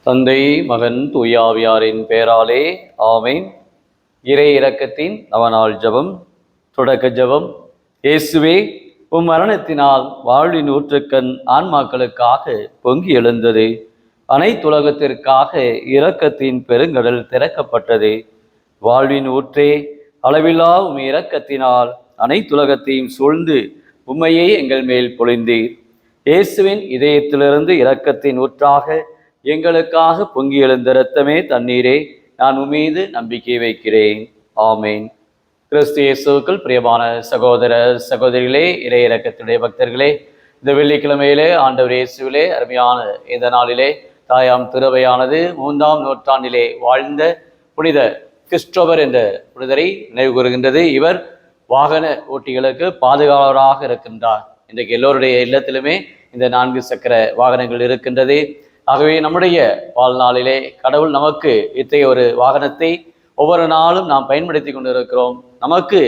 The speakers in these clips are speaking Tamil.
தந்தை, மகன், தூயாவியாரின் பெயராலே ஆமென். இறை இரக்கத்தின் நவநாள் ஜெபம். தொடக்க ஜெபம். இயேசுவே, உம் மரணத்தினால் வாழ்வின் ஊற்றுக்கண் ஆன்மாக்களுக்காக பொங்கி எழுந்தது. அனைத்துலகத்திற்காக இரக்கத்தின் பெருங்கடல் திறக்கப்பட்டது. வாழ்வின் ஊற்றே, அளவில்லா உம் இரக்கத்தினால் அனைத்துலகத்தையும் சூழ்ந்து உம்மையே எங்கள் மேல் பொழிந்தீர். இயேசுவின் இதயத்திலிருந்து இரக்கத்தின் ஊற்றாக எங்களுக்காக பொங்கி எழுந்த இரத்தமே தண்ணீரே, நான் உம்மீது நம்பிக்கை வைக்கிறேன். ஆமேன். கிறிஸ்து இயேசுவுக்குள் பிரியமான சகோதர சகோதரிகளே, இறை இரக்கத்துடைய பக்தர்களே, இந்த வெள்ளிக்கிழமையிலே ஆண்டவர் இயேசுவிலே அருமையான இந்த நாளிலே தாயாம் திருவையானது 3ஆம் நூற்றாண்டிலே வாழ்ந்த புனித கிறிஸ்டோபர் என்ற புனிதரை நினைவு கூறுகின்றது. இவர் வாகன ஓட்டிகளுக்கு பாதுகாவலராக இருக்கின்றார். இன்றைக்கு எல்லோருடைய இல்லத்திலுமே இந்த 4 சக்கர வாகனங்கள் இருக்கின்றது. ஆகவே நம்முடைய வாழ்நாளிலே கடவுள் நமக்கு இத்தகைய ஒரு வாகனத்தை ஒவ்வொரு நாளும் நாம் பயன்படுத்தி கொண்டிருக்கிறோம். நமக்கு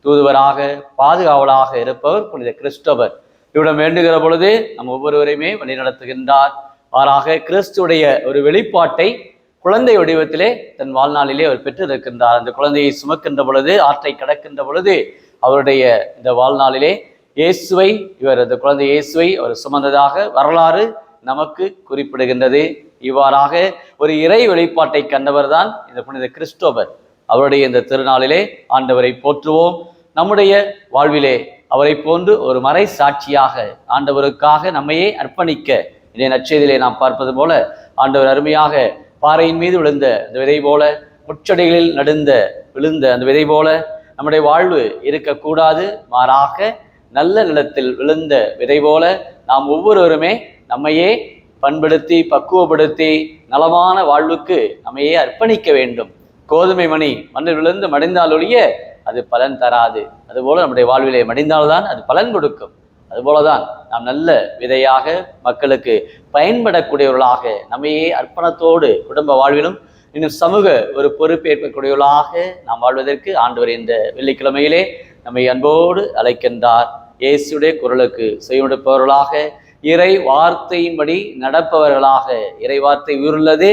தூதுவராக பாதுகாவலாக இருப்பவர் புனித கிறிஸ்டோபர். இவரிடம் வேண்டுகிற பொழுது நம் ஒவ்வொருவரையுமே வழிநடத்துகின்றார். மாறாக கிறிஸ்துடைய ஒரு வெளிப்பாட்டை குழந்தை வடிவத்திலே தன் வாழ்நாளிலே அவர் பெற்றிருக்கின்றார். அந்த குழந்தையை சுமக்கின்ற பொழுது, ஆற்றை கடக்கின்ற பொழுது அவருடைய இந்த வாழ்நாளிலே இயேசுவை, அந்த குழந்தை இயேசுவை அவர் சுமந்ததாக வரலாறு நமக்கு குறிப்பிடுகின்றது. இவ்வாறாக ஒரு இறை வெளிப்பாட்டை கண்டவர் தான் இந்த புனித கிறிஸ்டோபர். அவருடைய இந்த திருநாளிலே ஆண்டவரை போற்றுவோம். நம்முடைய வாழ்விலே அவரை போன்று ஒரு மறை சாட்சியாக ஆண்டவருக்காக நம்மையே அர்ப்பணிக்க இன்றைய நற்செய்தியிலே நாம் பார்ப்பது போல ஆண்டவர் அருமையாக பாறையின் மீது விழுந்த அந்த விதை போல, முச்செடிகளில் விழுந்த அந்த விதை போல நம்முடைய வாழ்வு இருக்கக்கூடாது. மாறாக நல்ல நிலத்தில் விழுந்த விதை போல நாம் ஒவ்வொருவருமே நம்மையே பண்படுத்தி பக்குவப்படுத்தி நலமான வாழ்வுக்கு நம்மையே அர்ப்பணிக்க வேண்டும். கோதுமை மணி மண்ணில் விழுந்து மடிந்தால் ஒழிய அது பலன் தராது. அதுபோல நம்முடைய வாழ்விலே மடிந்தால்தான் அது பலன் கொடுக்கும். அதுபோலதான் நாம் நல்ல விதையாக மக்களுக்கு பயன்படக்கூடியவர்களாக நம்மையே அர்ப்பணத்தோடு குடும்ப வாழ்விலும் இன்னும் சமூக ஒரு பொறுப்பேற்கக்கூடியவர்களாக நாம் வாழ்வதற்கு ஆண்டவர் இந்த வெள்ளிக்கிழமையிலே நம்மை அன்போடு அழைக்கின்றார். இயேசுடைய குரலுக்கு செய்யப்படுப்பவர்களாக, இறை வார்த்தையின்படி நடப்பவர்களாக. இறை வார்த்தை உயிருள்ளது,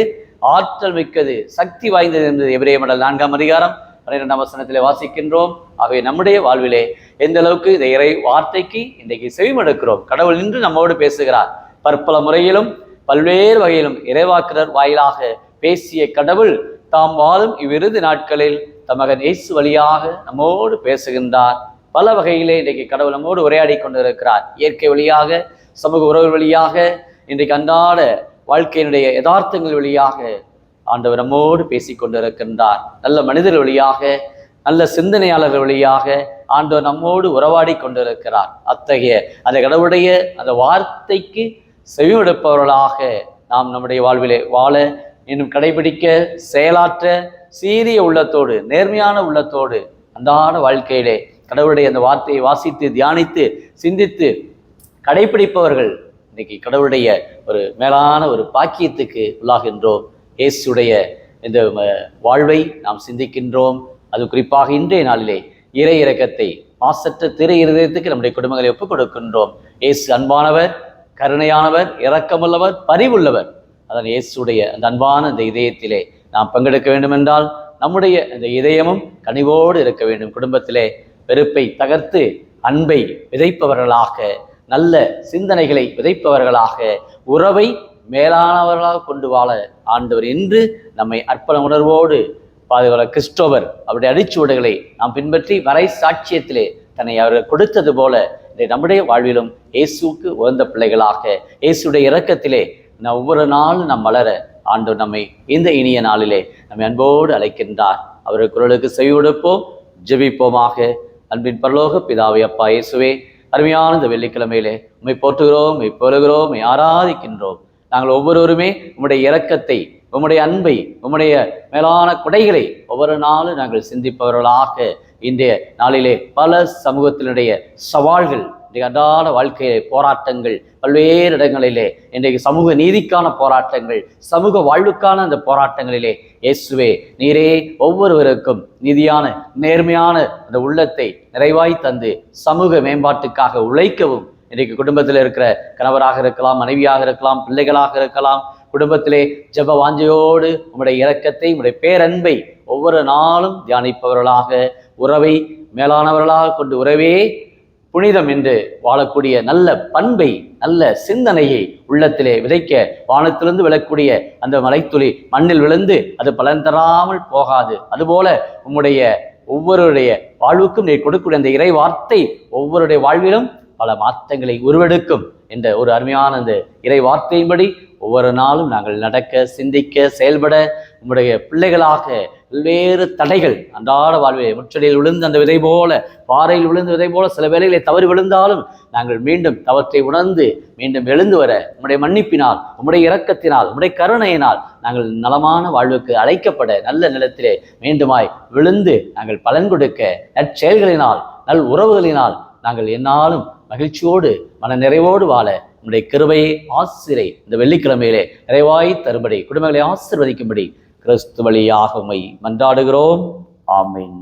ஆற்றல் மிக்கது, சக்தி வாய்ந்தது என்று எபிரேய மடல் 4ஆம் அதிகாரம் 12ஆம் வசனத்திலே வாசிக்கின்றோம். ஆகவே நம்முடைய வாழ்விலே எந்த அளவுக்கு இந்த இறை வார்த்தைக்கு இன்றைக்கு செவிமடுக்கிறோம். கடவுள் நின்று நம்மோடு பேசுகிறார். பற்பல முறையிலும் பல்வேறு வகையிலும் இறைவாக்கினர் வாயிலாக பேசிய கடவுள் தாம் வாழும் இவ்விருது நாட்களில் தமகன் இயேசு வழியாக நம்மோடு பேசுகின்றார். பல வகையிலே இன்றைக்கு கடவுள் நம்மோடு உரையாடி கொண்டிருக்கிறார். இயற்கை வழியாக, சமூக உறவு வழியாக, இன்றைக்கு அன்றாட வாழ்க்கையினுடைய யதார்த்தங்கள் வழியாக ஆண்டவர் நம்மோடு பேசி கொண்டிருக்கின்றார். நல்ல மனிதர் வழியாக, நல்ல சிந்தனையாளர்கள் வழியாக ஆண்டவர் நம்மோடு உறவாடி கொண்டிருக்கிறார். அத்தகைய அந்த கடவுளுடைய அந்த வார்த்தைக்கு செவிமடுப்பவர்களாக நாம் நம்முடைய வாழ்விலே வாழ, இன்னும் கடைபிடிக்க, செயலாற்ற சீரிய உள்ளத்தோடு, நேர்மையான உள்ளத்தோடு அன்றாட வாழ்க்கையிலே கடவுளுடைய அந்த வார்த்தையை வாசித்து, தியானித்து, சிந்தித்து கடைபிடிப்பவர்கள் இன்னைக்கு கடவுளுடைய ஒரு மேலான ஒரு பாக்கியத்துக்கு உள்ளாகின்றோம். இயேசுடைய இந்த வாழ்வை நாம் சிந்திக்கின்றோம். அது குறிப்பாக இன்றைய நாளிலே இறை இரக்கத்தை மாசற்ற திரை இருதயத்துக்கு நம்முடைய குடும்பங்களை ஒப்புக் கொடுக்கின்றோம். இயேசு அன்பானவர், கருணையானவர், இரக்கமுள்ளவர், பரிவுள்ளவர். அதன் இயேசுடைய அந்த அன்பான அந்த இதயத்திலே நாம் பங்கெடுக்க வேண்டும் என்றால் நம்முடைய அந்த இதயமும் கனிவோடு இருக்க வேண்டும். குடும்பத்திலே வெறுப்பை தகர்த்து அன்பை விதைப்பவர்களாக, நல்ல சிந்தனைகளை விதைப்பவர்களாக, உறவை மேலானவர்களாக கொண்டு வாழ ஆண்டவர் இன்று நம்மை அர்ப்பண உணர்வோடு பாதுகாவல கிறிஸ்டோபர் அவருடைய அடிச்சுவடுகளை நாம் பின்பற்றி வரை சாட்சியத்திலே தன்னை அவர் கொடுத்தது போல நம்முடைய வாழ்விலும் இயேசுவுக்கு உகந்த பிள்ளைகளாக, இயேசுடைய இரக்கத்திலே நாம் ஒவ்வொரு நாளும் நாம் வளர ஆண்டவர் நம்மை இந்த இனிய நாளிலே நம்மை அன்போடு அழைக்கின்றார். அவருடைய குரலுக்கு செவி கொடுப்போம், ஜெபிப்போமாக. அன்பின் பரலோக பிதாவே, அப்பா இயேசுவே, அருமையான இந்த வெள்ளிக்கிழமையிலே உம்மை போற்றுகிறோம், உம்மை புகழுகிறோம், உம்மை ஆராதிக்கின்றோம். நாங்கள் ஒவ்வொருவருமே உம்முடைய இரக்கத்தை, உம்முடைய அன்பை, உம்முடைய மேலான கொடைகளை ஒவ்வொரு நாளும் நாங்கள் சிந்திப்பவர்களாக இன்றைய நாளிலே பல சமூகத்தினுடைய சவால்கள், இன்றைக்கு அன்றாட வாழ்க்கையிலே போராட்டங்கள், பல்வேறு இடங்களிலே இன்றைக்கு சமூக நீதிக்கான போராட்டங்கள், சமூக வாழ்வுக்கான அந்த போராட்டங்களிலே இயேசுவே நீரே ஒவ்வொருவருக்கும் நீதியான நேர்மையான அந்த உள்ளத்தை நிறைவாய் தந்து சமூக மேம்பாட்டுக்காக உழைக்கவும், இன்றைக்கு குடும்பத்தில் இருக்கிற கணவராக இருக்கலாம், மனைவியாக இருக்கலாம், பிள்ளைகளாக இருக்கலாம், குடும்பத்திலே ஜெப வாஞ்சையோடு உம்முடைய இரக்கத்தை, உம்முடைய பேரன்பை ஒவ்வொரு நாளும் தியானிப்பவர்களாக, உறவை மேலானவர்களாக கொண்டு உறவே புனிதம் என்று வாழக்கூடிய நல்ல பண்பை, நல்ல சிந்தனையை உள்ளத்திலே விதைக்க, வானத்திலிருந்து விழக்கூடிய அந்த மலைத்துளி மண்ணில் விழுந்து அது பலன் தராமல் போகாது. அதுபோல உம்முடைய ஒவ்வொருடைய வாழ்வுக்கும் நீ கொடுக்கக்கூடிய அந்த இறை வார்த்தை ஒவ்வொருடைய வாழ்விலும் பல மாற்றங்களை உருவெடுக்கும் என்ற ஒரு அருமையான அந்த இறை வார்த்தையின்படி ஒவ்வொரு நாளும் நாங்கள் நடக்க, சிந்திக்க, செயல்பட உம்முடைய பிள்ளைகளாக பல்வேறு தடைகள் அன்றாட வாழ்வில் முற்றடியில் விழுந்து அந்த விதை போல, பாறையில் விழுந்த விதை போல சில வேளைகளை தவறு விழுந்தாலும் நாங்கள் மீண்டும் தவற்றை உணர்ந்து மீண்டும் எழுந்து வர உம்முடைய மன்னிப்பினால், உம்முடைய இரக்கத்தினால், உம்முடைய கருணையினால் நாங்கள் நலமான வாழ்வுக்கு அழைக்கப்பட நல்ல நிலத்திலே மீண்டுமாய் விழுந்து நாங்கள் பலன் கொடுக்க நற்செயல்களினால், நல் உறவுகளினால் நாங்கள் எந்நாளும் மகிழ்ச்சியோடு மன நிறைவோடு வாழ உம்முடைய கிருபையை ஆசிரை இந்த வெள்ளிக்கிழமையிலே நிறைவாய் தரும்படி, குடும்பங்களை ஆசீர்வதிக்கும்படி கிறிஸ்து வழியாக உம்மை மன்றாடுகிறோம். ஆமென்.